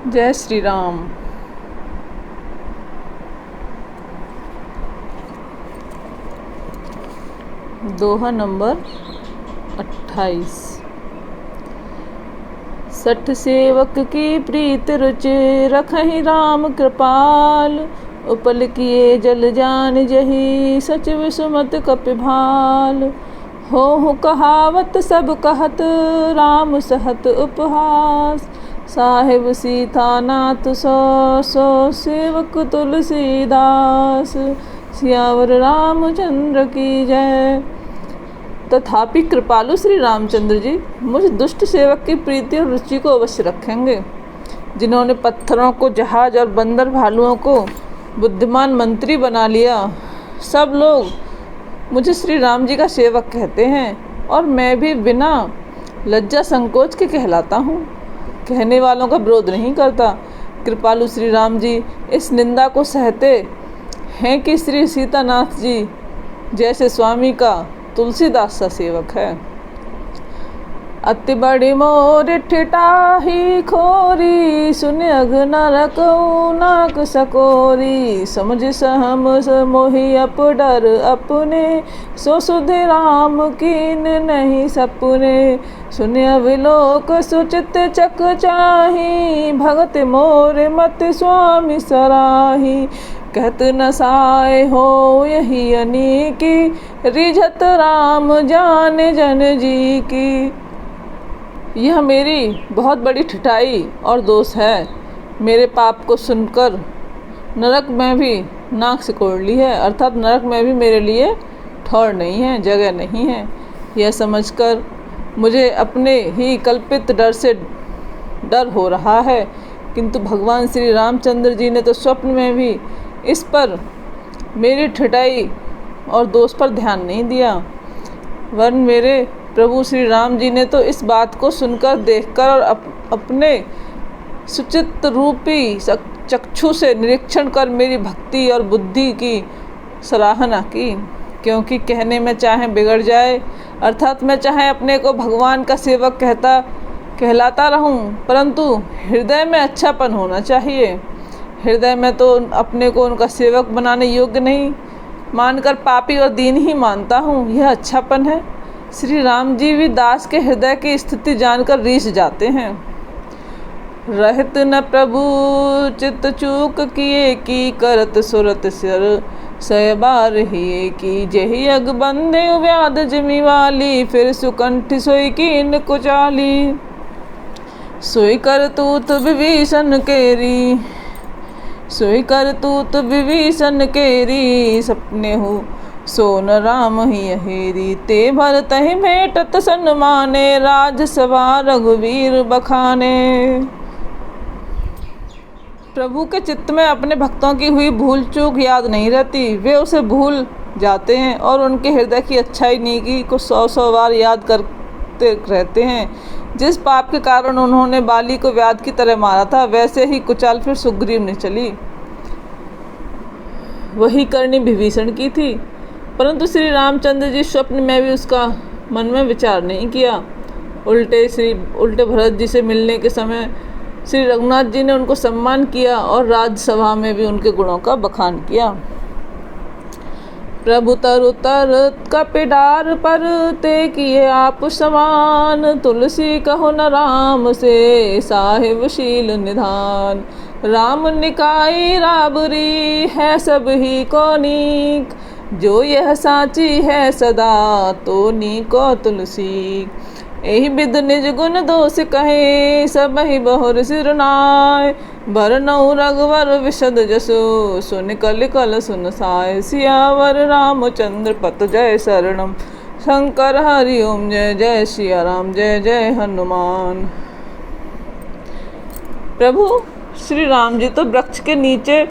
जय श्री राम। दोहा नंबर 28। सठ सेवक की प्रीत रुचि रखहि राम कृपाल। उपल किए जल जान जही सचिव सुमत कपिभाल। हो कहावत सब कहत राम सहत उपहास। साहिब सीता नाथ सो सो सेवक तुलसीदास। सियावर रामचंद्र की जय। तथापि कृपालु श्री रामचंद्र जी मुझ दुष्ट सेवक की प्रीति और रुचि को अवश्य रखेंगे, जिन्होंने पत्थरों को जहाज और बंदर भालुओं को बुद्धिमान मंत्री बना लिया। सब लोग मुझे श्री राम जी का सेवक कहते हैं और मैं भी बिना लज्जा संकोच के कहलाता हूँ। कहने वालों का विरोध नहीं करता। कृपालु श्री राम जी इस निंदा को सहते हैं कि श्री सीतानाथ जी जैसे स्वामी का तुलसीदास सा सेवक है। अति बड़ी मोर ठिठाही खोरी सुन अघ नरकऊ नाक सकोरी। समझ सहम मोहि अप डर अपने सो सुध राम कीन नहीं सपने। सुन अविलोक सुचित चक चाही भगत मोर मत स्वामी सराही। कहत न साय हो यही अनीकी रिझत राम जान जन जी की। यह मेरी बहुत बड़ी ठिठाई और दोष है। मेरे पाप को सुनकर नरक में भी नाक सिकोड़ ली है, अर्थात नरक में भी मेरे लिए ठौर नहीं है, जगह नहीं है। यह समझकर मुझे अपने ही कल्पित डर से डर हो रहा है, किंतु भगवान श्री रामचंद्र जी ने तो स्वप्न में भी इस पर मेरी ठिठाई और दोष पर ध्यान नहीं दिया। वरन मेरे प्रभु श्री राम जी ने तो इस बात को सुनकर, देखकर और अपने सुचित रूपी चक्षु से निरीक्षण कर मेरी भक्ति और बुद्धि की सराहना की। क्योंकि कहने में चाहे बिगड़ जाए, अर्थात मैं चाहे अपने को भगवान का सेवक कहलाता रहूं, परंतु हृदय में अच्छापन होना चाहिए। हृदय में तो अपने को उनका सेवक बनाने योग्य नहीं मानकर पापी और दीन ही मानता हूँ, यह अच्छापन है। श्री राम जी भी दास के हृदय की स्थिति जानकर रीस जाते हैं। रहत न प्रभु चित चूक किए की करत सुरत सिर सहबार ही की। जही अग बंदे व्याध जिमी वाली फिर सुकंठ सोई कीन कुचाली। सोई करतूत विभीषण केरी सोई करतूत विभीषण केरी। सपने हो सोन राम ही हेरी ते भरत ही भेटत सन्माने। राजसभा रघुवीर बखाने। प्रभु के चित्त में अपने भक्तों की हुई भूल चूक याद नहीं रहती, वे उसे भूल जाते हैं और उनके हृदय की अच्छाई नीकी को 100 बार याद करते रहते हैं। जिस पाप के कारण उन्होंने बाली को व्याध की तरह मारा था, वैसे ही कुचाल फिर सुग्रीव ने चली। वही करनी विभीषण की थी, परंतु श्री रामचंद्र जी स्वप्न में भी उसका मन में विचार नहीं किया। उल्टे भरत जी से मिलने के समय श्री रघुनाथ जी ने उनको सम्मान किया और राजसभा में भी उनके गुणों का बखान किया। प्रभु तरु तर कपिडार पर ते किए आप समान। तुलसी कहो न राम से साहिब शील निधान। राम निकाई राबरी है सब ही को नीक। जो यह साची है सदा तो नीको तुलसी। एहि विद निज गुण दोष कहे सब ही बहुर सिरनाय। बरनऊ रघुवर विशद जसो सुन कल कल सुन साय। सियावर रामचंद्र पत जय शरणम शंकर हरि ओम जय जय सिया राम जय जय हनुमान। प्रभु श्री राम जी तो वृक्ष के नीचे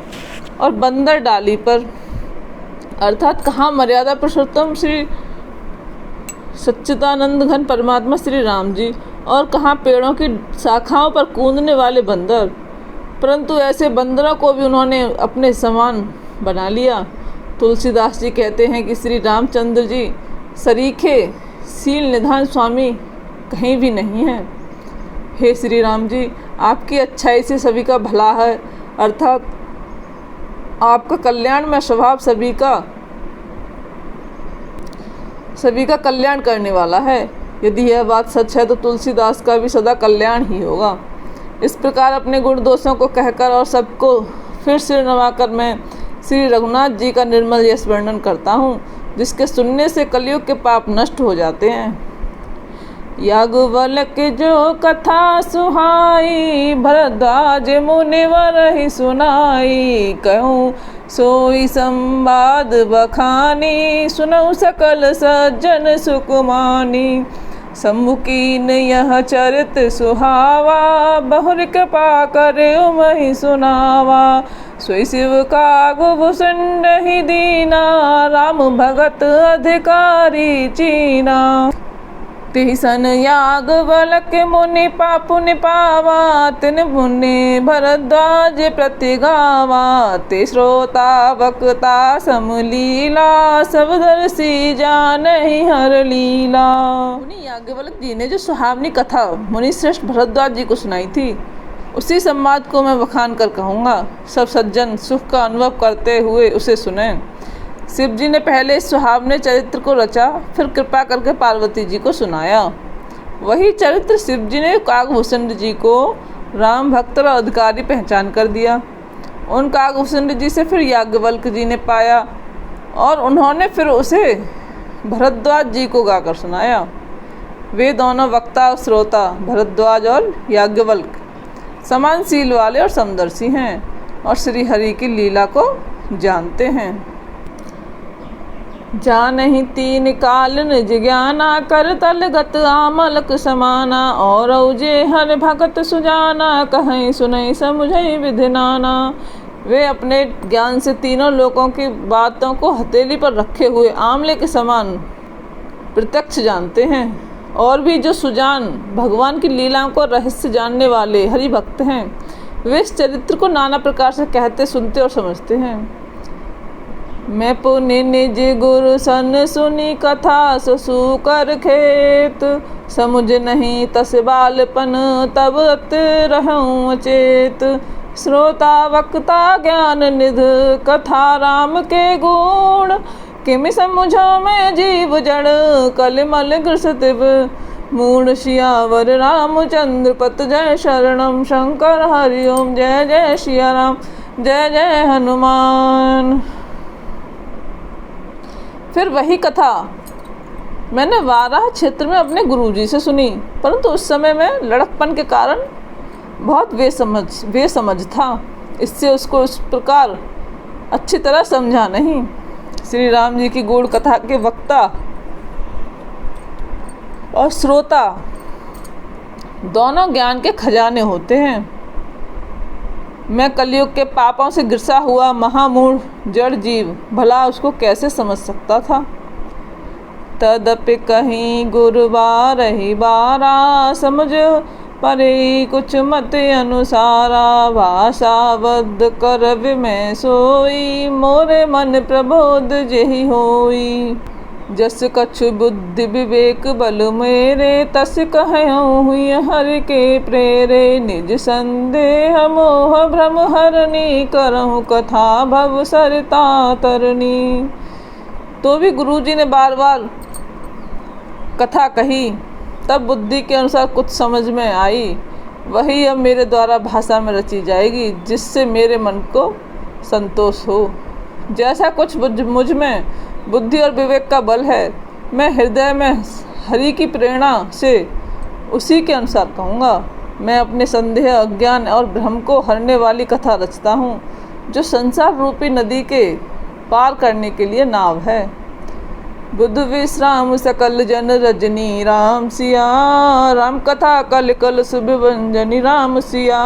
और बंदर डाली पर, अर्थात कहाँ मर्यादा पुरुषोत्तम श्री सच्चिदानंद घन परमात्मा श्री राम जी और कहाँ पेड़ों की शाखाओं पर कूदने वाले बंदर। परंतु ऐसे बंदरों को भी उन्होंने अपने समान बना लिया। तुलसीदास जी कहते हैं कि श्री रामचंद्र जी सरीखे शील निधान स्वामी कहीं भी नहीं हैं। हे श्री राम जी, आपकी अच्छाई से सभी का भला है, अर्थात आपका कल्याण में स्वभाव सभी का कल्याण करने वाला है। यदि यह बात सच है तो तुलसीदास का भी सदा कल्याण ही होगा। इस प्रकार अपने गुण दोषों को कहकर और सबको फिर सिर नवाकर मैं श्री रघुनाथ जी का निर्मल यश वर्णन करता हूँ, जिसके सुनने से कलयुग के पाप नष्ट हो जाते हैं। याज्ञवल्क्य जो कथा सुहाई, भरद्वाज मुनिवर ही सुनाई। कहूँ सोई संवाद बखानी, सुनऊ सकल सज्जन सुकुमानी। सम्मुखीन यह चरित सुहावा, बहुर कृपा करे उमहि सुनावा। सोई शिव का गुभुसुंड ही दीना, राम भगत अधिकारी चीना। तिसन याज्ञवल्क्य मुनि पुनि पावा, तिन मुनि भरद्वाज प्रति गावा। ते श्रोता वक्ता समलीला, सब दर्शी जानहि हर लीला। मुनि याज्ञवल्क्य जी ने जो सुहावनी कथा मुनि श्रेष्ठ भरद्वाज जी को सुनाई थी, उसी संवाद को मैं बखान कर कहूँगा। सब सज्जन सुख का अनुभव करते हुए उसे सुने। शिव जी ने पहले इस सुहावने चरित्र को रचा, फिर कृपा करके पार्वती जी को सुनाया। वही चरित्र शिव जी ने काकभूषण जी को राम भक्त और अधिकारी पहचान कर दिया। उन काकभूषण जी से फिर याज्ञवल्क्य जी ने पाया और उन्होंने फिर उसे भरद्वाज जी को गाकर सुनाया। वे दोनों वक्ता और श्रोता भरद्वाज और याज्ञवल्क्य समान शील वाले और समदर्शी हैं और श्री हरि की लीला को जानते हैं। जानहि तीन काल निज ज्ञाना, कर तलगत आमलक समाना। और औजे हर भगत सुजाना, कहीं सुनई समुझई विधि नाना। वे अपने ज्ञान से तीनों लोकों की बातों को हथेली पर रखे हुए आमले के समान प्रत्यक्ष जानते हैं। और भी जो सुजान भगवान की लीलाओं को रहस्य जानने वाले हरि भक्त हैं, वे इस चरित्र को नाना प्रकार से कहते, सुनते और समझते हैं। मैं पुनि निज गुरु सन सुनी कथा, ससु कर खेत। समुझ नहीं तस बालपन, तब अत रहूं अचेत। श्रोता वक्ता ज्ञान निध, कथा राम के गुण। किमि समुझो मैं जीव जड़, कलिमल घृसतिव मूढ़। सियावर रामचंद्र पत जय शरणम, शंकर हरिओम जय जय सिया राम, जय जय हनुमान। फिर वही कथा मैंने वाराह क्षेत्र में अपने गुरुजी से सुनी, परंतु उस समय में लड़कपन के कारण बहुत बेसमझ था, इससे उसको इस प्रकार अच्छी तरह समझा नहीं। श्री राम जी की गूढ़ कथा के वक्ता और श्रोता दोनों ज्ञान के खजाने होते हैं। मैं कलयुग के पापों से घिसा हुआ महामूढ़ जड़ जीव भला उसको कैसे समझ सकता था। तदपि कहीं गुरुबार ही बारा, समझ परे कुछ मत अनुसारा। भाषाबद्ध कर विमय सोई, मोरे मन प्रबोध जेहि होई। जस कछु बुद्धि विवेक बल मेरे, तस कहऊँ हुई हरि के प्रेरे। निज संदेह मोह भ्रम हरनी, करहूँ कथा भव सरिता तरनी। तो भी गुरुजी ने बार बार कथा कही, तब बुद्धि के अनुसार कुछ समझ में आई। वही अब मेरे द्वारा भाषा में रची जाएगी, जिससे मेरे मन को संतोष हो। जैसा कुछ मुझ में बुद्धि और विवेक का बल है, मैं हृदय में हरि की प्रेरणा से उसी के अनुसार कहूँगा। मैं अपने संदेह, अज्ञान और भ्रम को हरने वाली कथा रचता हूँ, जो संसार रूपी नदी के पार करने के लिए नाव है। बुध विश्राम सकल जन रजनी, राम सिया। राम कथा कल कल शुभ व्यंजनी, राम सिया।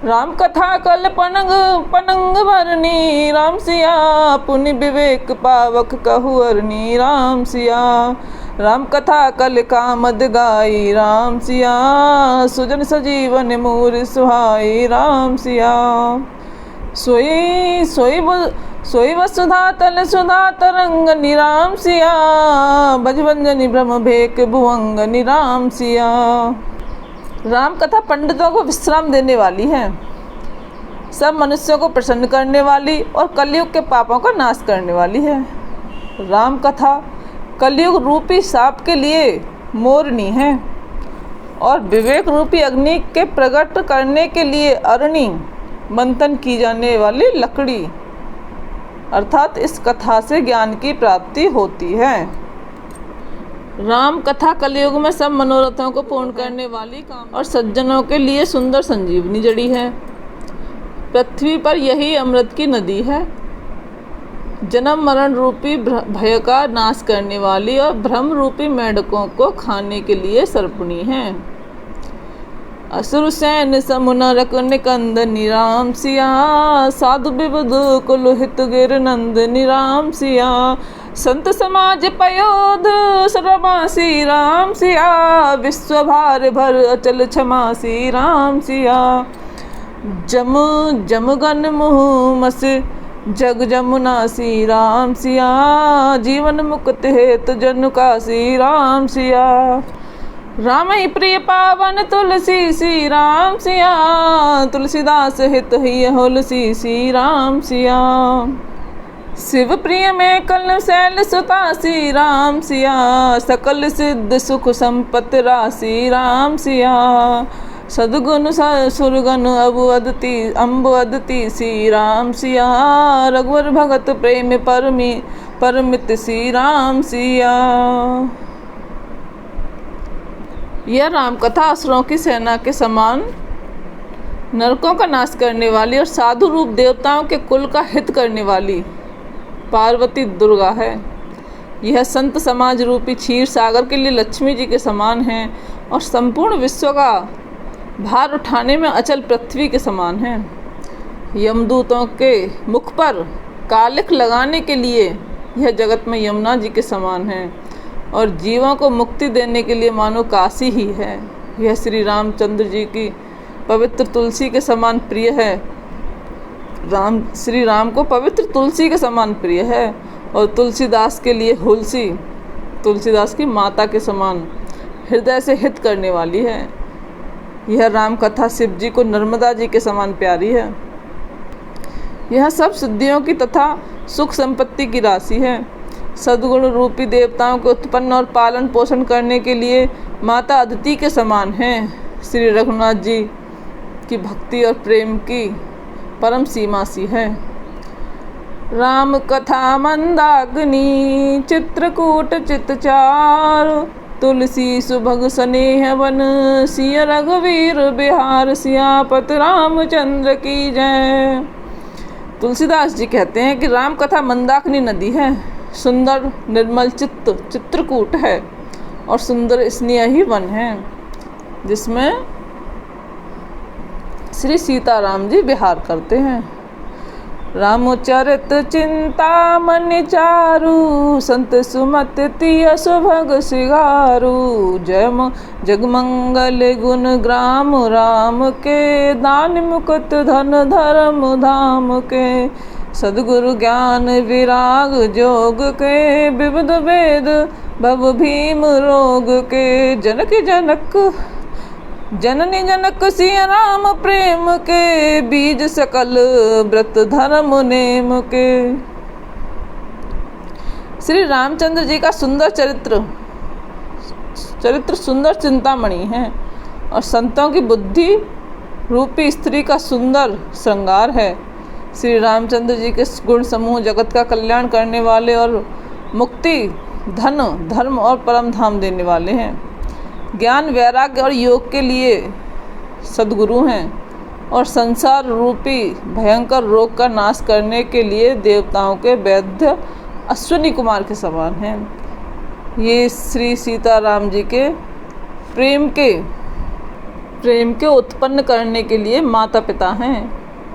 राम कथा कल पनंग भरनी, राम सिया। पुनि विवेक पावक कहु अरनी, राम सिया। राम कथा कल कामद गाई, राम सिया। सुजन सजीवन मूर सुहाई, राम सिया। सोई वसुधा तल सुधा तरंग, निराम सिया। भजभंजनी ब्रह्म भेक भुवंग, निराम सिया। राम कथा पंडितों को विश्राम देने वाली है, सब मनुष्यों को प्रसन्न करने वाली और कलयुग के पापों का नाश करने वाली है। राम कथा कलयुग रूपी सांप के लिए मोरनी है और विवेक रूपी अग्नि के प्रकट करने के लिए अरणी मंथन की जाने वाली लकड़ी, अर्थात इस कथा से ज्ञान की प्राप्ति होती है। राम कथा कलयुग में सब मनोरथों को पूर्ण करने वाली काम और सज्जनों के लिए सुंदर संजीवनी जड़ी है। पृथ्वी पर यही अमृत की नदी है, जन्म मरण रूपी भय का नाश करने वाली और भ्रम रूपी मेढकों को खाने के लिए सर्पणी है। असुर सैन समुनरक निकंद निराम सिया, साधु विबुध कुलहित गिर नंद निराम सिया, संत समाज पयोध सरमा श्री राम सिया, विश्व भार भर अचल क्षमा श्री राम सिया, जम जमगन मुँह मस जग जमुना श्री राम सिया, जीवन मुक्त हेतु जन का श्री राम सिया, राम ही प्रिय पावन तुलसी श्री राम सिया, तुलसीदास हित ही होलसी श्री राम सिया, शिव प्रिय में कल शैल सुता श्री राम सिया, सकल सिद्ध सुख संपत्ति राशि राम सिया, सदगुण सुरगुण अम्ब अदति श्री राम सिया, रघुवर भगत प्रेम परमित श्री राम सिया। यह राम कथा असुरों की सेना के समान नरकों का नाश करने वाली और साधु रूप देवताओं के कुल का हित करने वाली पार्वती दुर्गा है। यह संत समाज रूपी क्षीर सागर के लिए लक्ष्मी जी के समान है और संपूर्ण विश्व का भार उठाने में अचल पृथ्वी के समान है। यमदूतों के मुख पर कालिख लगाने के लिए यह जगत में यमुना जी के समान है और जीवों को मुक्ति देने के लिए मानो काशी ही है। यह श्री रामचंद्र जी की पवित्र तुलसी के समान प्रिय है। श्री राम को पवित्र तुलसी के समान प्रिय है और तुलसीदास के लिए हुलसी तुलसीदास की माता के समान हृदय से हित करने वाली है। यह राम कथा शिव जी को नर्मदा जी के समान प्यारी है। यह सब सिद्धियों की तथा सुख संपत्ति की राशि है। सद्गुण रूपी देवताओं को उत्पन्न और पालन पोषण करने के लिए माता अदिति के समान है। श्री रघुनाथ जी की भक्ति और प्रेम की परम सीमा सी है। राम कथा मंदाग्नि चित्रकूट चितचार, तुलसी सुभग स्नेह वन सिय रघुवीर बिहार, सियापत रामचंद्र की जय। तुलसीदास जी कहते हैं कि राम कथा मंदाकिनी नदी है, सुंदर निर्मल चित्रकूट है और सुंदर स्नेह ही वन है जिसमें श्री सीताराम जी विहार करते हैं। रामचरित चिंतामणि चारु, संत सुमत तिय सुभग सिगारु, जगमंगल गुण ग्राम राम के, दान मुकुट धन धर्म धाम के, सद्गुरु ज्ञान विराग जोग के, विविध वेद भव भीम रोग के, जनक जननी जनक सिया राम प्रेम के, बीज सकल व्रत धर्म नेम के। श्री रामचंद्र जी का सुंदर चरित्र सुंदर चिंतामणि है और संतों की बुद्धि रूपी स्त्री का सुंदर श्रृंगार है। श्री रामचंद्र जी के गुण समूह जगत का कल्याण करने वाले और मुक्ति धन धर्म और परम धाम देने वाले हैं। ज्ञान वैराग्य और योग के लिए सद्गुरु हैं और संसार रूपी भयंकर रोग का नाश करने के लिए देवताओं के वैद्य अश्विनी कुमार के समान हैं। ये श्री सीताराम जी के प्रेम के उत्पन्न करने के लिए माता पिता हैं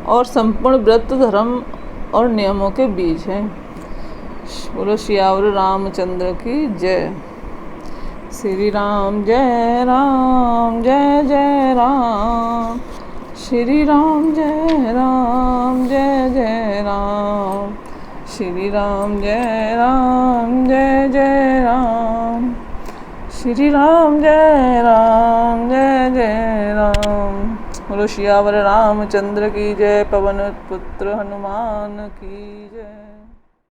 और संपूर्ण व्रत धर्म और नियमों के बीज हैं। बोलो सियावर रामचंद्र की जय। श्री राम जय राम जय जय राम, श्री राम जय राम जय जय राम, श्री राम जय राम जय जय राम, श्री राम जय राम जय जय राम। बोलो सियावर रामचंद्र की जय, पवन पुत्र हनुमान की जय।